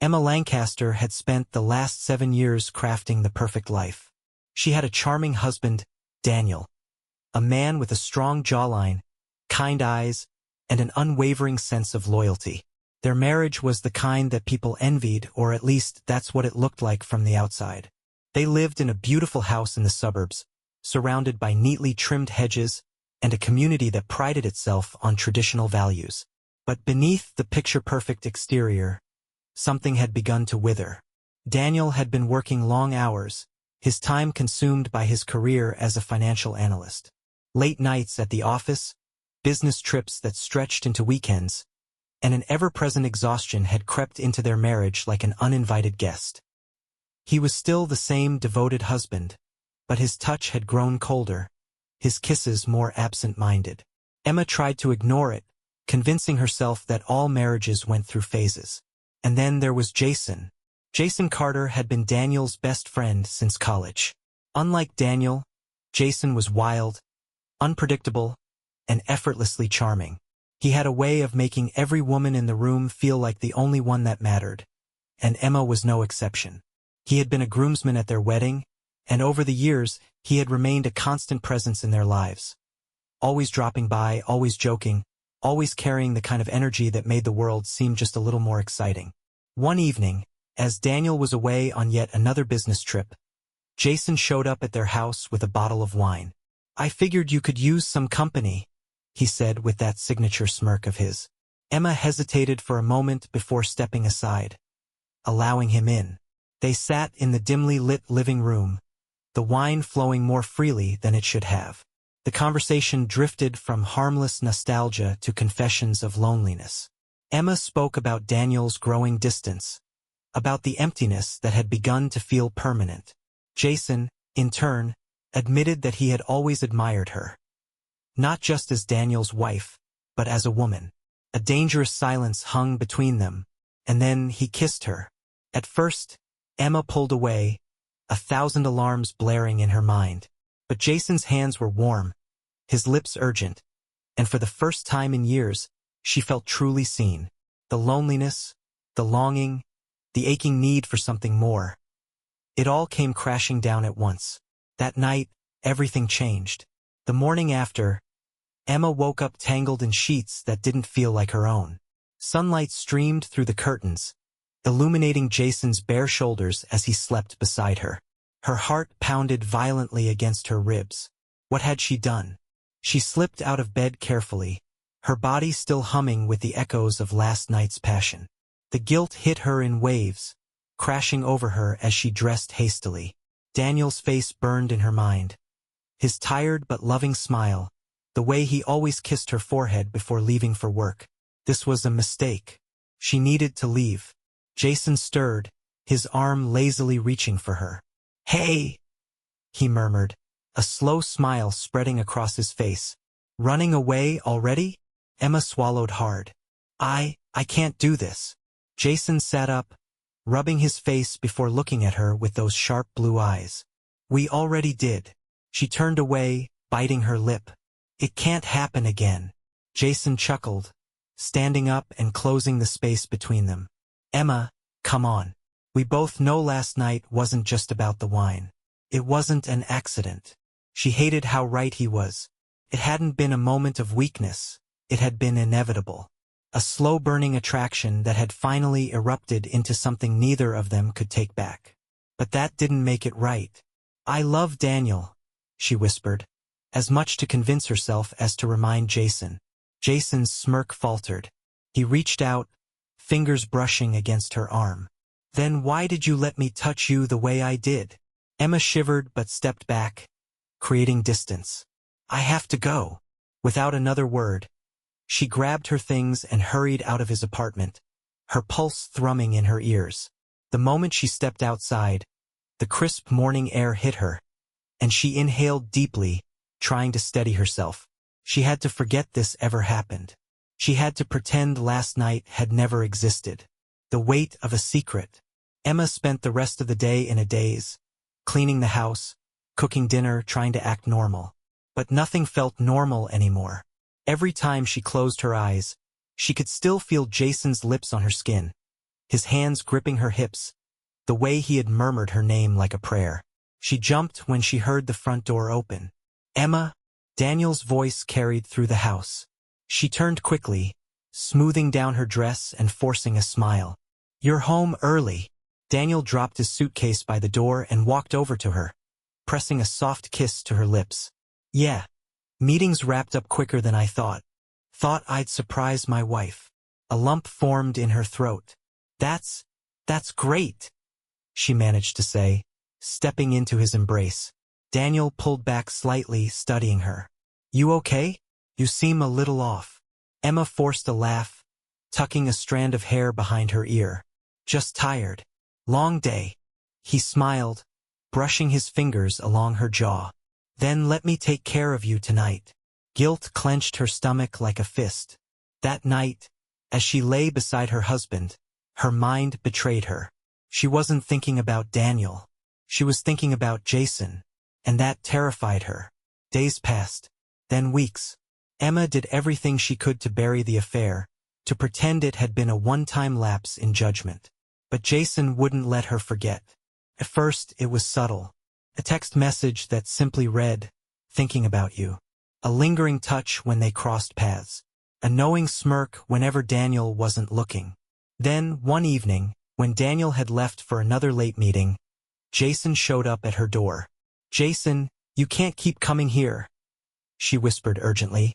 Emma Lancaster had spent the last 7 years crafting the perfect life. She had a charming husband, Daniel, a man with a strong jawline, kind eyes, and an unwavering sense of loyalty. Their marriage was the kind that people envied, or at least that's what it looked like from the outside. They lived in a beautiful house in the suburbs, surrounded by neatly trimmed hedges and a community that prided itself on traditional values. But beneath the picture-perfect exterior, something had begun to wither. Daniel had been working long hours, his time consumed by his career as a financial analyst. Late nights at the office, business trips that stretched into weekends, and an ever-present exhaustion had crept into their marriage like an uninvited guest. He was still the same devoted husband, but his touch had grown colder, his kisses more absent-minded. Emma tried to ignore it, convincing herself that all marriages went through phases. And then there was Jason. Jason Carter had been Daniel's best friend since college. Unlike Daniel, Jason was wild, unpredictable, and effortlessly charming. He had a way of making every woman in the room feel like the only one that mattered, and Emma was no exception. He had been a groomsman at their wedding, and over the years, he had remained a constant presence in their lives. Always dropping by, always joking, always carrying the kind of energy that made the world seem just a little more exciting. One evening, as Daniel was away on yet another business trip, Jason showed up at their house with a bottle of wine. "I figured you could use some company," he said with that signature smirk of his. Emma hesitated for a moment before stepping aside, allowing him in. They sat in the dimly lit living room, the wine flowing more freely than it should have. The conversation drifted from harmless nostalgia to confessions of loneliness. Emma spoke about Daniel's growing distance, about the emptiness that had begun to feel permanent. Jason, in turn, admitted that he had always admired her. Not just as Daniel's wife, but as a woman. A dangerous silence hung between them, and then he kissed her. At first, Emma pulled away, 1,000 alarms blaring in her mind. But Jason's hands were warm, his lips urgent, and for the first time in years, she felt truly seen. The loneliness, the longing, the aching need for something more. It all came crashing down at once. That night, everything changed. The morning after, Emma woke up tangled in sheets that didn't feel like her own. Sunlight streamed through the curtains, illuminating Jason's bare shoulders as he slept beside her. Her heart pounded violently against her ribs. What had she done? She slipped out of bed carefully, her body still humming with the echoes of last night's passion. The guilt hit her in waves, crashing over her as she dressed hastily. Daniel's face burned in her mind. His tired but loving smile, the way he always kissed her forehead before leaving for work. This was a mistake. She needed to leave. Jason stirred, his arm lazily reaching for her. "Hey!" he murmured, a slow smile spreading across his face. "Running away already?" Emma swallowed hard. I can't do this." Jason sat up, rubbing his face before looking at her with those sharp blue eyes. "We already did." She turned away, biting her lip. "It can't happen again." Jason chuckled, standing up and closing the space between them. "Emma, come on. We both know last night wasn't just about the wine. It wasn't an accident." She hated how right he was. It hadn't been a moment of weakness. It had been inevitable. A slow-burning attraction that had finally erupted into something neither of them could take back. But that didn't make it right. "I love Daniel," she whispered, as much to convince herself as to remind Jason. Jason's smirk faltered. He reached out, fingers brushing against her arm. "Then why did you let me touch you the way I did?" Emma shivered but stepped back, creating distance. "I have to go." Without another word, she grabbed her things and hurried out of his apartment, her pulse thrumming in her ears. The moment she stepped outside, the crisp morning air hit her, and she inhaled deeply, trying to steady herself. She had to forget this ever happened. She had to pretend last night had never existed. The weight of a secret. Emma spent the rest of the day in a daze, cleaning the house, cooking dinner, trying to act normal. But nothing felt normal anymore. Every time she closed her eyes, she could still feel Jason's lips on her skin, his hands gripping her hips, the way he had murmured her name like a prayer. She jumped when she heard the front door open. "Emma," Daniel's voice carried through the house. She turned quickly, smoothing down her dress and forcing a smile. "You're home early." Daniel dropped his suitcase by the door and walked over to her, pressing a soft kiss to her lips. "Yeah. Meetings wrapped up quicker than I thought. Thought I'd surprise my wife." A lump formed in her throat. That's great," she managed to say, stepping into his embrace. Daniel pulled back slightly, studying her. "You okay? You seem a little off." Emma forced a laugh, tucking a strand of hair behind her ear. "Just tired. Long day." He smiled, brushing his fingers along her jaw. "Then let me take care of you tonight." Guilt clenched her stomach like a fist. That night, as she lay beside her husband, her mind betrayed her. She wasn't thinking about Daniel. She was thinking about Jason, and that terrified her. Days passed, then weeks. Emma did everything she could to bury the affair, to pretend it had been a one-time lapse in judgment. But Jason wouldn't let her forget. At first, it was subtle. A text message that simply read, "Thinking about you." A lingering touch when they crossed paths. A knowing smirk whenever Daniel wasn't looking. Then, one evening, when Daniel had left for another late meeting, Jason showed up at her door. "Jason, you can't keep coming here," she whispered urgently,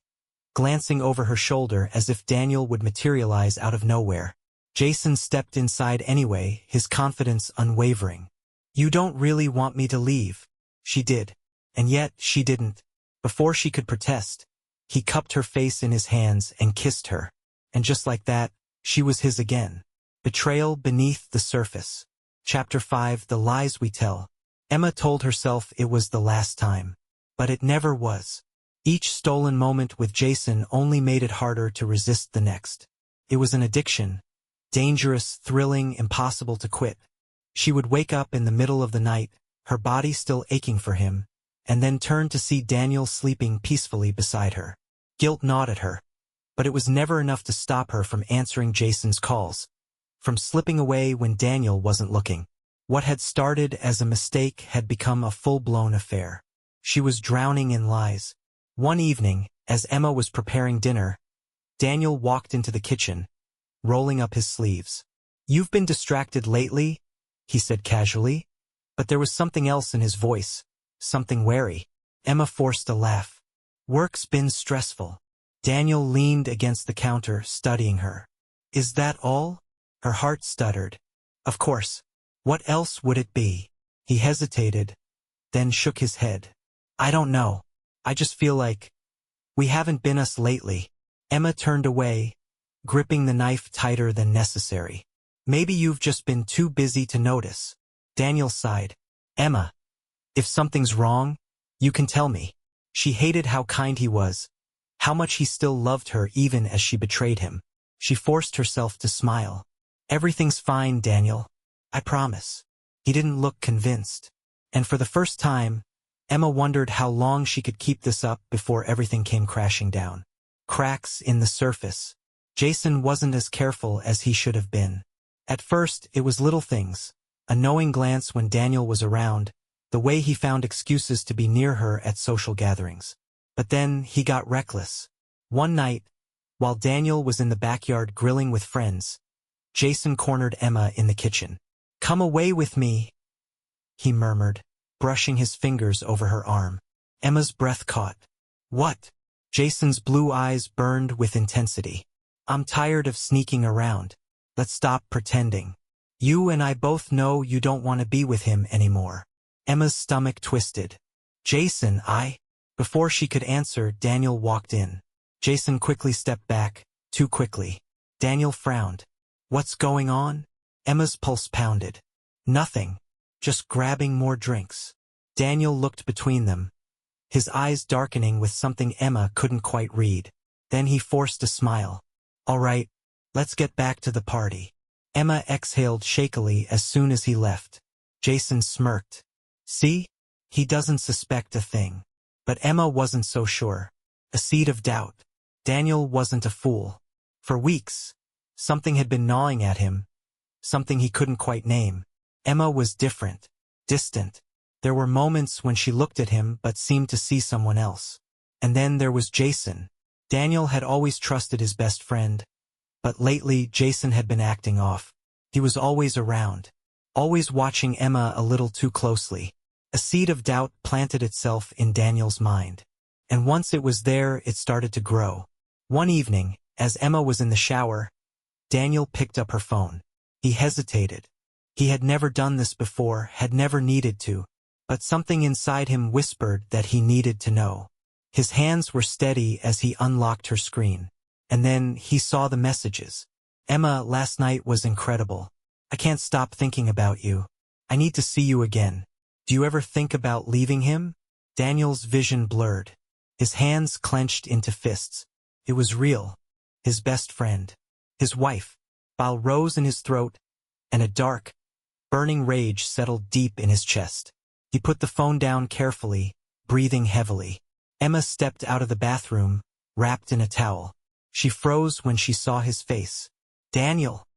glancing over her shoulder as if Daniel would materialize out of nowhere. Jason stepped inside anyway, his confidence unwavering. "You don't really want me to leave." She did. And yet, she didn't. Before she could protest, he cupped her face in his hands and kissed her. And just like that, she was his again. Betrayal beneath the surface. Chapter 5: The Lies We Tell. Emma told herself it was the last time. But it never was. Each stolen moment with Jason only made it harder to resist the next. It was an addiction. Dangerous, thrilling, impossible to quit. She would wake up in the middle of the night, her body still aching for him, and then turn to see Daniel sleeping peacefully beside her. Guilt gnawed at her, but it was never enough to stop her from answering Jason's calls, from slipping away when Daniel wasn't looking. What had started as a mistake had become a full-blown affair. She was drowning in lies. One evening, as Emma was preparing dinner, Daniel walked into the kitchen, rolling up his sleeves. "You've been distracted lately," he said casually, but there was something else in his voice, something wary. Emma forced a laugh. "Work's been stressful." Daniel leaned against the counter, studying her. "Is that all?" Her heart stuttered. "Of course. What else would it be?" He hesitated, then shook his head. "I don't know. I just feel like we haven't been us lately." Emma turned away, gripping the knife tighter than necessary. "Maybe you've just been too busy to notice." Daniel sighed. "Emma, if something's wrong, you can tell me." She hated how kind he was, how much he still loved her even as she betrayed him. She forced herself to smile. "Everything's fine, Daniel. I promise." He didn't look convinced. And for the first time, Emma wondered how long she could keep this up before everything came crashing down. Cracks in the surface. Jason wasn't as careful as he should have been. At first, it was little things. A knowing glance when Daniel was around, the way he found excuses to be near her at social gatherings. But then, he got reckless. One night, while Daniel was in the backyard grilling with friends, Jason cornered Emma in the kitchen. "Come away with me," he murmured, brushing his fingers over her arm. Emma's breath caught. "What?" Jason's blue eyes burned with intensity. "I'm tired of sneaking around. Let's stop pretending. You and I both know you don't want to be with him anymore." Emma's stomach twisted. "Jason, Before she could answer, Daniel walked in. Jason quickly stepped back, too quickly. Daniel frowned. "What's going on?" Emma's pulse pounded. "Nothing. Just grabbing more drinks." Daniel looked between them, his eyes darkening with something Emma couldn't quite read. Then he forced a smile. "All right, let's get back to the party." Emma exhaled shakily as soon as he left. Jason smirked. "See? He doesn't suspect a thing." But Emma wasn't so sure. A seed of doubt. Daniel wasn't a fool. For weeks, something had been gnawing at him, something he couldn't quite name. Emma was different, distant. There were moments when she looked at him but seemed to see someone else. And then there was Jason. Daniel had always trusted his best friend, but lately Jason had been acting off. He was always around, always watching Emma a little too closely. A seed of doubt planted itself in Daniel's mind. And once it was there, it started to grow. One evening, as Emma was in the shower, Daniel picked up her phone. He hesitated. He had never done this before, had never needed to, but something inside him whispered that he needed to know. His hands were steady as he unlocked her screen. And then he saw the messages. Emma, last night was incredible. I can't stop thinking about you. I need to see you again. Do you ever think about leaving him? Daniel's vision blurred. His hands clenched into fists. It was real. His best friend. His wife. Bile rose in his throat, and a dark, burning rage settled deep in his chest. He put the phone down carefully, breathing heavily. Emma stepped out of the bathroom, wrapped in a towel. She froze when she saw his face. Daniel.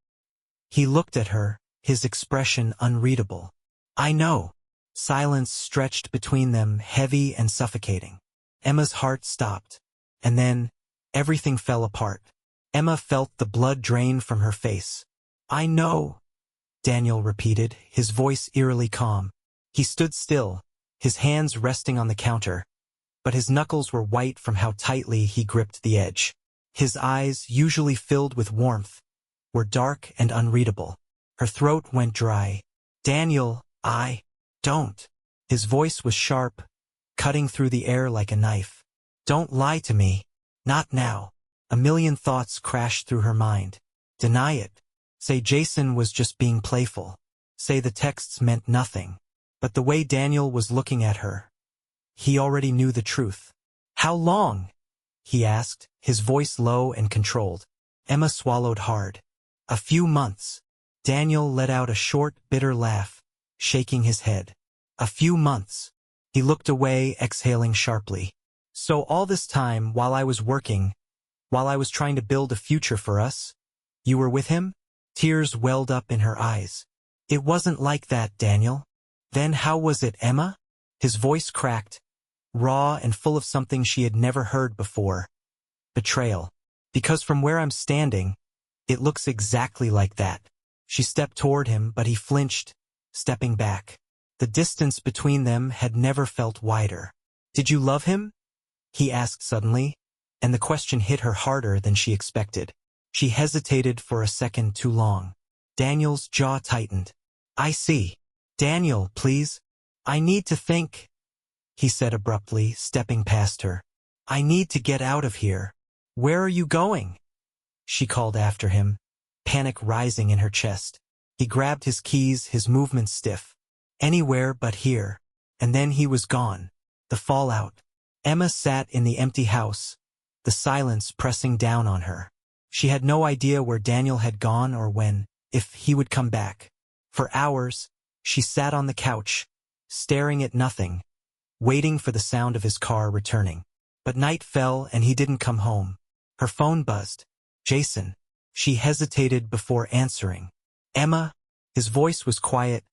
He looked at her, his expression unreadable. I know. Silence stretched between them, heavy and suffocating. Emma's heart stopped. And then, everything fell apart. Emma felt the blood drain from her face. I know, Daniel repeated, his voice eerily calm. He stood still, his hands resting on the counter, but his knuckles were white from how tightly he gripped the edge. His eyes, usually filled with warmth, were dark and unreadable. Her throat went dry. Daniel, I don't. His voice was sharp, cutting through the air like a knife. Don't lie to me. Not now. A million thoughts crashed through her mind. Deny it. Say Jason was just being playful. Say the texts meant nothing. But the way Daniel was looking at her, he already knew the truth. How long? He asked, his voice low and controlled. Emma swallowed hard. A few months. Daniel let out a short, bitter laugh, shaking his head. A few months. He looked away, exhaling sharply. So all this time, while I was working, while I was trying to build a future for us, you were with him? Tears welled up in her eyes. It wasn't like that, Daniel. Then how was it, Emma? His voice cracked, raw and full of something she had never heard before. Betrayal. Because from where I'm standing, it looks exactly like that. She stepped toward him, but he flinched, stepping back. The distance between them had never felt wider. Did you love him? He asked suddenly, and the question hit her harder than she expected. She hesitated for a second too long. Daniel's jaw tightened. I see. Daniel, please. I need to think, he said abruptly, stepping past her. I need to get out of here. Where are you going? She called after him, panic rising in her chest. He grabbed his keys, his movements stiff. Anywhere but here. And then he was gone. The fallout. Emma sat in the empty house, the silence pressing down on her. She had no idea where Daniel had gone or when, if he would come back. For hours, she sat on the couch, staring at nothing, waiting for the sound of his car returning. But night fell and he didn't come home. Her phone buzzed. Jason. She hesitated before answering. Emma? His voice was quiet,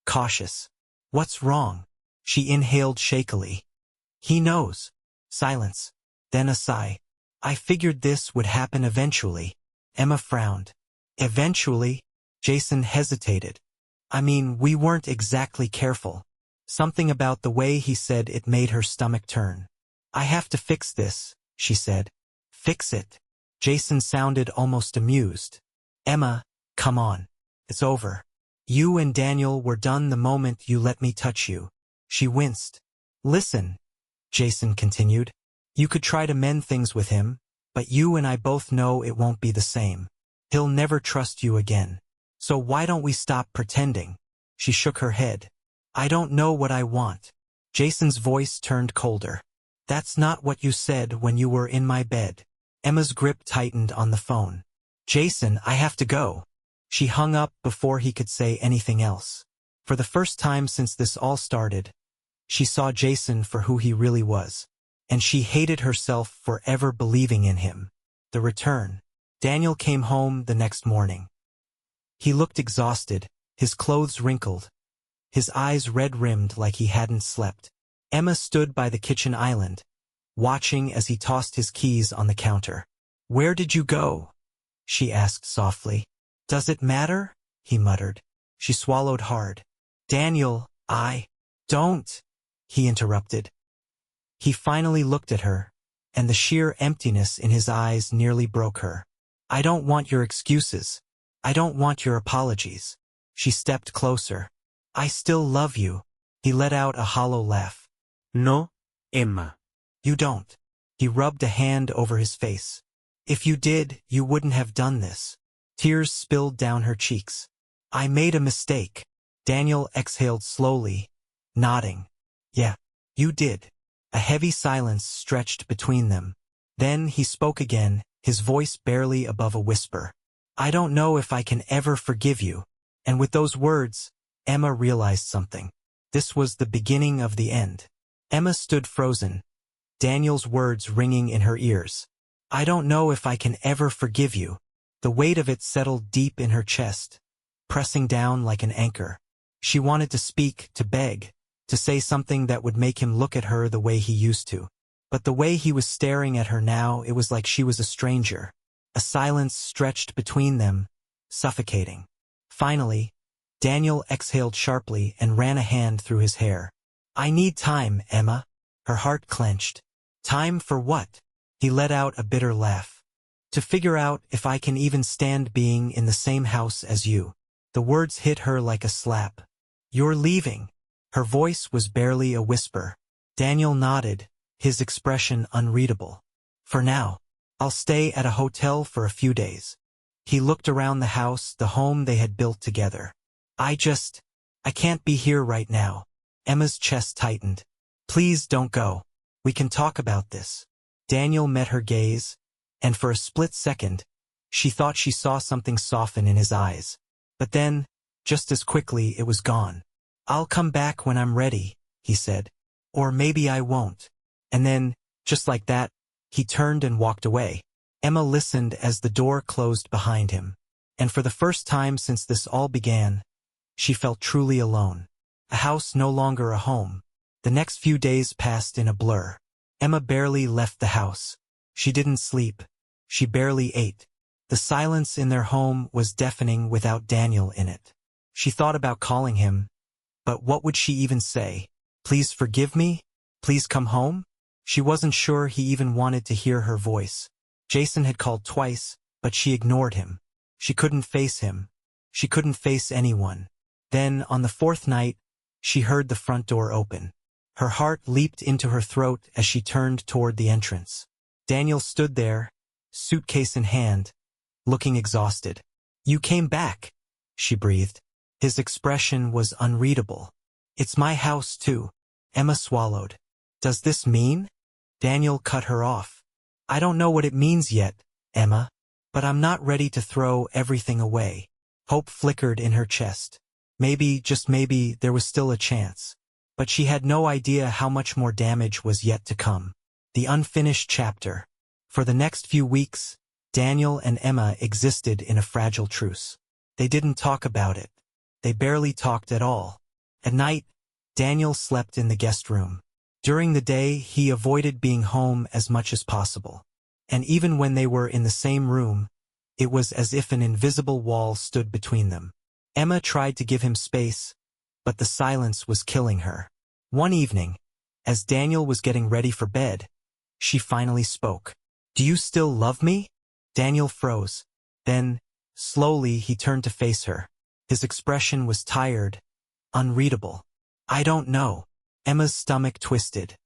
cautious. What's wrong? She inhaled shakily. He knows. Silence. Then a sigh. I figured this would happen eventually. Emma frowned. Eventually? Jason hesitated. I mean, we weren't exactly careful. Something about the way he said it made her stomach turn. I have to fix this, she said. Fix it. Jason sounded almost amused. Emma, come on. It's over. You and Daniel were done the moment you let me touch you. She winced. Listen, Jason continued. You could try to mend things with him, but you and I both know it won't be the same. He'll never trust you again. So why don't we stop pretending? She shook her head. I don't know what I want. Jason's voice turned colder. That's not what you said when you were in my bed. Emma's grip tightened on the phone. Jason, I have to go. She hung up before he could say anything else. For the first time since this all started, she saw Jason for who he really was. And she hated herself for ever believing in him. The return. Daniel came home the next morning. He looked exhausted, his clothes wrinkled, his eyes red-rimmed like he hadn't slept. Emma stood by the kitchen island, watching as he tossed his keys on the counter. "Where did you go?" she asked softly. "Does it matter?" he muttered. She swallowed hard. "Daniel, don't," he interrupted. He finally looked at her, and the sheer emptiness in his eyes nearly broke her. "I don't want your excuses. I don't want your apologies." She stepped closer. "I still love you." He let out a hollow laugh. No, Emma. "You don't." He rubbed a hand over his face. "If you did, you wouldn't have done this." Tears spilled down her cheeks. "I made a mistake." Daniel exhaled slowly, nodding. "Yeah, you did." A heavy silence stretched between them. Then he spoke again, his voice barely above a whisper. "I don't know if I can ever forgive you." And with those words, Emma realized something. This was the beginning of the end. Emma stood frozen, Daniel's words ringing in her ears. "I don't know if I can ever forgive you." The weight of it settled deep in her chest, pressing down like an anchor. She wanted to speak, to beg, to say something that would make him look at her the way he used to. But the way he was staring at her now, it was like she was a stranger. A silence stretched between them, suffocating. Finally, Daniel exhaled sharply and ran a hand through his hair. "I need time, Emma." Her heart clenched. "Time for what?" He let out a bitter laugh. "To figure out if I can even stand being in the same house as you." The words hit her like a slap. "You're leaving." Her voice was barely a whisper. Daniel nodded, his expression unreadable. "For now. I'll stay at a hotel for a few days." He looked around the house, the home they had built together. I can't be here right now." Emma's chest tightened. "Please don't go. We can talk about this." Daniel met her gaze, and for a split second, she thought she saw something soften in his eyes. But then, just as quickly, it was gone. "I'll come back when I'm ready," he said. "Or maybe I won't." And then, just like that, he turned and walked away. Emma listened as the door closed behind him. And for the first time since this all began, she felt truly alone. A house no longer a home. The next few days passed in a blur. Emma barely left the house. She didn't sleep. She barely ate. The silence in their home was deafening without Daniel in it. She thought about calling him, but what would she even say? "Please forgive me? Please come home?" She wasn't sure he even wanted to hear her voice. Jason had called twice, but she ignored him. She couldn't face him. She couldn't face anyone. Then, on the fourth night, she heard the front door open. Her heart leaped into her throat as she turned toward the entrance. Daniel stood there, suitcase in hand, looking exhausted. "You came back," she breathed. His expression was unreadable. "It's my house, too." Emma swallowed. "Does this mean?" Daniel cut her off. "I don't know what it means yet, Emma, but I'm not ready to throw everything away." Hope flickered in her chest. Maybe, just maybe, there was still a chance. But she had no idea how much more damage was yet to come. The unfinished chapter. For the next few weeks, Daniel and Emma existed in a fragile truce. They didn't talk about it. They barely talked at all. At night, Daniel slept in the guest room. During the day, he avoided being home as much as possible. And even when they were in the same room, it was as if an invisible wall stood between them. Emma tried to give him space, but the silence was killing her. One evening, as Daniel was getting ready for bed, she finally spoke. "Do you still love me?" Daniel froze. Then, slowly, he turned to face her. His expression was tired, unreadable. "I don't know." Emma's stomach twisted.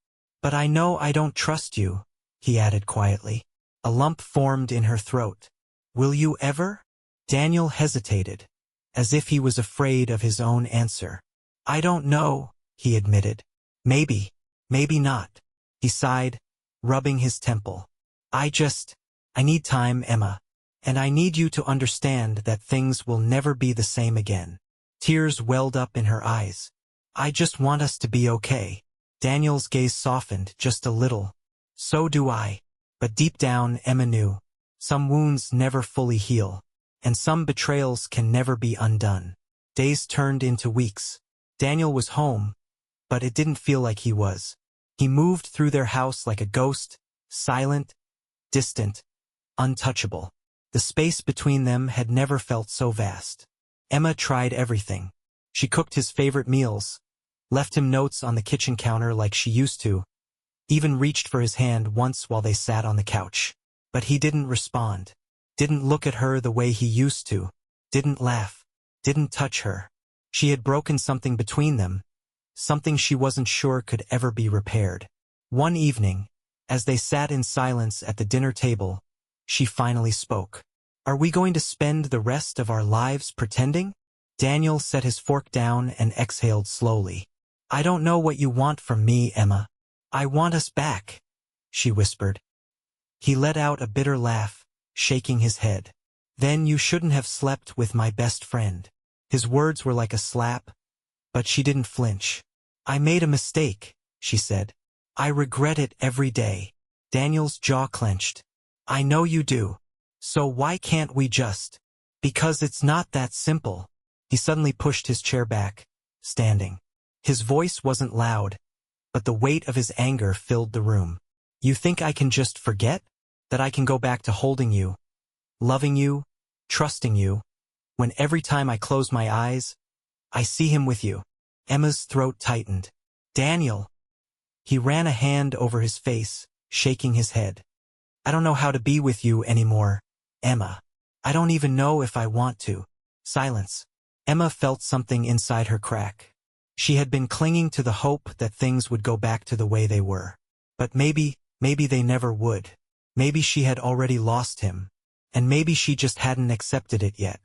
"But I know I don't trust you," he added quietly. A lump formed in her throat. "Will you ever?" Daniel hesitated, as if he was afraid of his own answer. "I don't know," he admitted. Maybe not." He sighed, rubbing his temple. I need time, Emma. And I need you to understand that things will never be the same again." Tears welled up in her eyes. "I just want us to be okay." Daniel's gaze softened just a little. "So do I." But deep down, Emma knew. Some wounds never fully heal. and some betrayals can never be undone. Days turned into weeks. Daniel was home, but it didn't feel like he was. He moved through their house like a ghost, silent, distant, untouchable. The space between them had never felt so vast. Emma tried everything. She cooked his favorite meals, left him notes on the kitchen counter like she used to, even reached for his hand once while they sat on the couch. But he didn't respond, didn't look at her the way he used to, didn't laugh, didn't touch her. She had broken something between them, something she wasn't sure could ever be repaired. One evening, as they sat in silence at the dinner table, she finally spoke. "Are we going to spend the rest of our lives pretending?" Daniel set his fork down and exhaled slowly. "I don't know what you want from me, Emma. I want us back," she whispered. He let out a bitter laugh, shaking his head. "Then you shouldn't have slept with my best friend." His words were like a slap, but she didn't flinch. "I made a mistake," she said. "I regret it every day." Daniel's jaw clenched. "I know you do. So why can't we just?" "Because it's not that simple." He suddenly pushed his chair back, standing. His voice wasn't loud, but the weight of his anger filled the room. "You think I can just forget? That I can go back to holding you, loving you, trusting you, when every time I close my eyes, I see him with you?" Emma's throat tightened. "Daniel!" He ran a hand over his face, shaking his head. "I don't know how to be with you anymore, Emma. I don't even know if I want to." Silence. Emma felt something inside her crack. She had been clinging to the hope that things would go back to the way they were. But maybe they never would. Maybe she had already lost him. And maybe she just hadn't accepted it yet.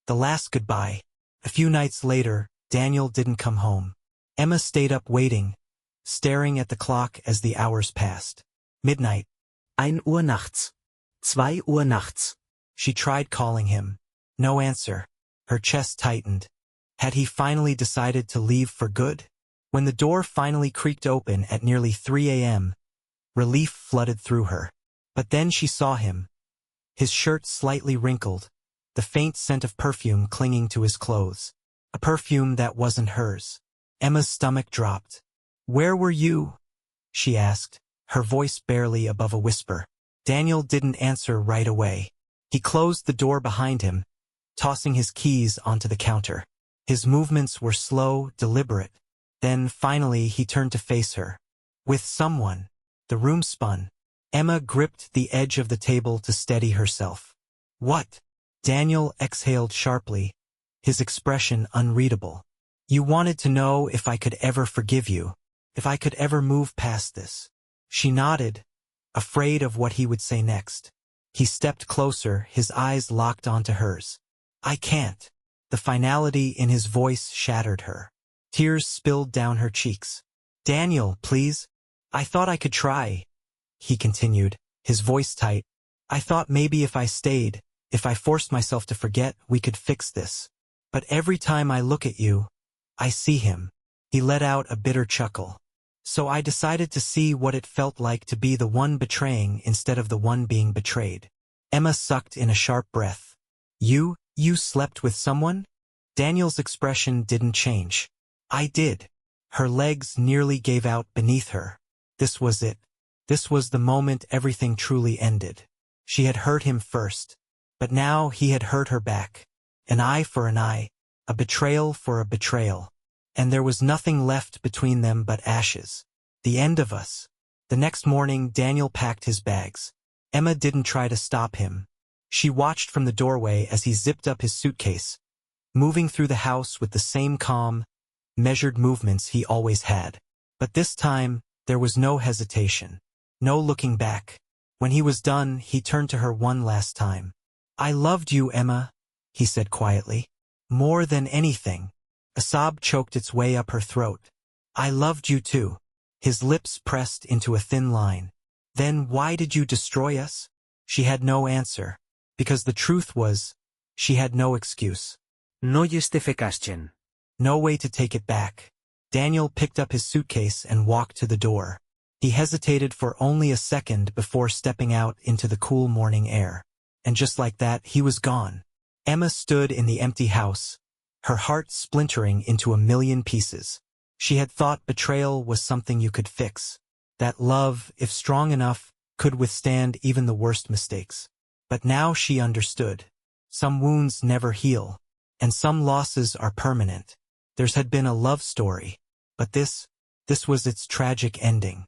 The last goodbye. A few nights later, Daniel didn't come home. Emma stayed up waiting, staring at the clock as the hours passed. Midnight. 1 Uhr nachts. 2 Uhr nachts. She tried calling him. No answer. Her chest tightened. Had he finally decided to leave for good? When the door finally creaked open at nearly 3 a.m., relief flooded through her. But then she saw him. His shirt slightly wrinkled, the faint scent of perfume clinging to his clothes. A perfume that wasn't hers. Emma's stomach dropped. "Where were you?" she asked, her voice barely above a whisper. Daniel didn't answer right away. He closed the door behind him, tossing his keys onto the counter. His movements were slow, deliberate. Then, finally, he turned to face her. With someone. The room spun. Emma gripped the edge of the table to steady herself. "What?" Daniel exhaled sharply, his expression unreadable. "You wanted to know if I could ever forgive you, if I could ever move past this." She nodded, afraid of what he would say next. He stepped closer, his eyes locked onto hers. "I can't." The finality in his voice shattered her. Tears spilled down her cheeks. "Daniel, please. I thought I could try," he continued, his voice tight. "I thought maybe if I stayed, if I forced myself to forget, we could fix this. But every time I look at you, I see him." He let out a bitter chuckle. "So I decided to see what it felt like to be the one betraying instead of the one being betrayed." Emma sucked in a sharp breath. You slept with someone?" Daniel's expression didn't change. "I did." Her legs nearly gave out beneath her. This was it. This was the moment everything truly ended. She had hurt him first, but now he had hurt her back. An eye for an eye, a betrayal for a betrayal. And there was nothing left between them but ashes. The end of us. The next morning, Daniel packed his bags. Emma didn't try to stop him. She watched from the doorway as he zipped up his suitcase, moving through the house with the same calm, measured movements he always had. But this time, there was no hesitation, no looking back. When he was done, he turned to her one last time. "I loved you, Emma," he said quietly. "More than anything." A sob choked its way up her throat. "I loved you too." His lips pressed into a thin line. "Then why did you destroy us?" She had no answer. Because the truth was, she had no excuse. No justification. No way to take it back. Daniel picked up his suitcase and walked to the door. He hesitated for only a second before stepping out into the cool morning air. And just like that, he was gone. Emma stood in the empty house, her heart splintering into a million pieces. She had thought betrayal was something you could fix, that love, if strong enough, could withstand even the worst mistakes. But now she understood. Some wounds never heal, and some losses are permanent. Theirs had been a love story, but this was its tragic ending.